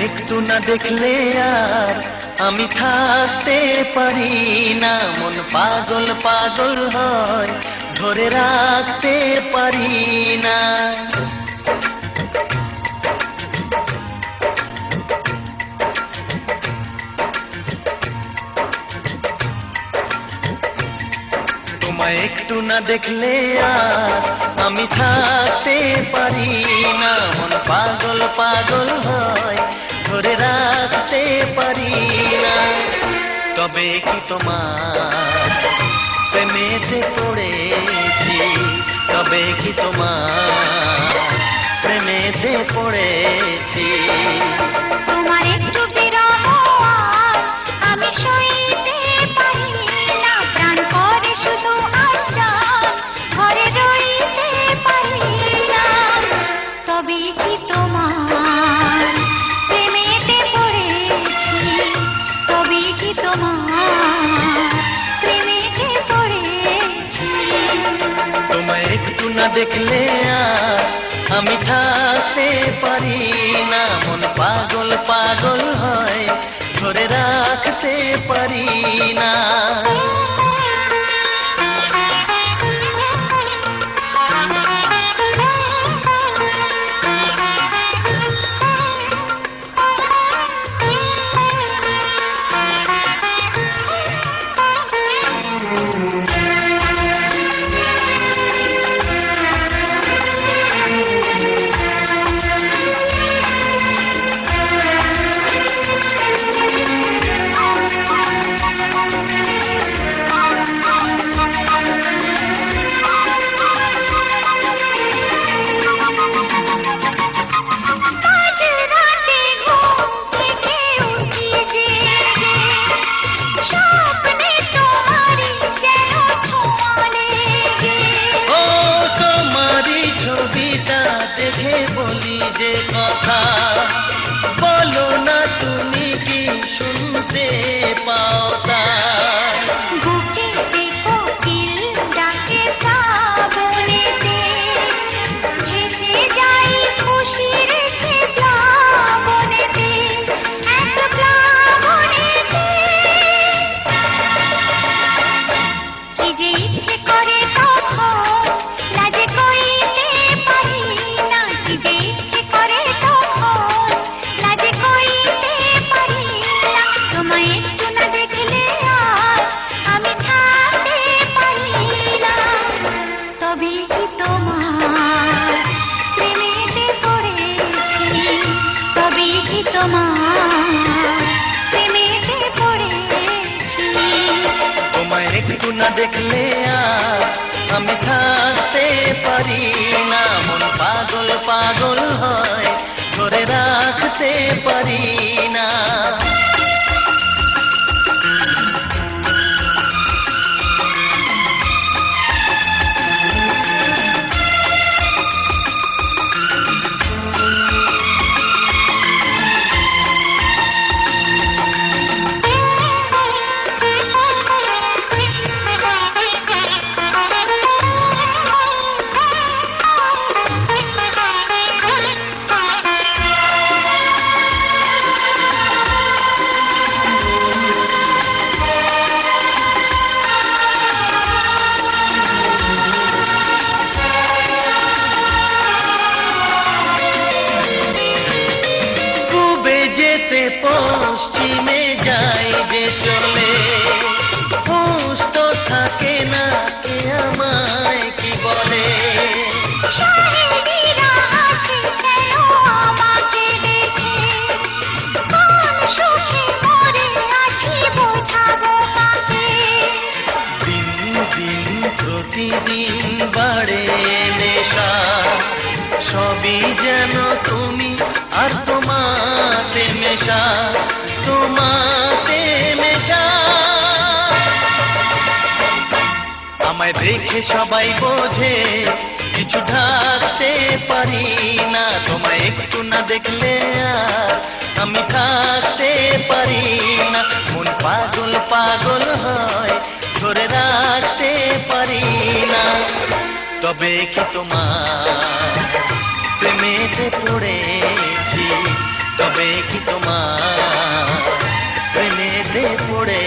একটু না দেখলে আর আমি থাকতে পারি না, মন পাগল পাগল হয়, ধরে রাখতে পারি না। তোমায় একটু না দেখলে আর আমি থাকতে পারি না, মন পাগল পাগল হয়, ধরে রাখতে পারি না। তবে কি তোমার প্রেমেতে পড়েছি, তবে কি তোমার প্রেমেতে পড়েছি। তোমার একটু বিরহ আর আমি সইতে পারি না, প্রাণ করে শুধু আশা, ঘরে রইতে পারি না। তবে কি তোমার প্রেমেতে পড়েছি, তবে কি তোমার প্রেমেতে পড়েছি। তোমায় একটু না দেখলে আর আমি থাকতে পারি না, মন পাগল পাগল হয়, ধরে রাখতে পারি না। বলি যে কথা বলো না, তুমি কি শুনতে পাও তা? বুকেতে কোকিল ডাকে শ্রাবণেতে, ভেসে যাই খুশির সে প্লাবনেতে, এক প্লাবনেতে। কি যে ইচ্ছে করে তখন লাজে কইতে পারি না, কি যে ইচ্ছে করে তখন লাজে কইতে পারি না। তোমায় একটু না দেখলে আর আমি থাকতে পারি না। তবে কি তোমার প্রেমেতে পড়েছি, তবে কি তোমার প্রেমেতে পড়েছি। তোমায় একটু না দেখলে আর আমি থাকতে পারি না, মন পাগল পাগল হয়, ধরে রাখতে পারি না। পশ্চিমে যাই যে চলে, হুঁশ তো থাকে না, কে আমায় কি বলে। শাহেদিরা হাসে কেন আমাকে দেখে, কোন সুখে মরে আছি বোঝাবো কাকে। দিন দিন প্রতিদিন বাড়ে নেশা, সবই যেন তুমি আর তোমাতে মেশা, তোমাতে মেশা। আমায় দেখে সবাই বোঝে কিছু ঢাকতে পারি না, তোমায় একটু না দেখলে আর আমি থাকতে পারি না, মন পাগল পাগল হয়, ধরে রাখতে পারি না। তবে কি তোমার প্রেমেতে পড়েছি, তবে কি তোমার প্রেমেতে পড়ে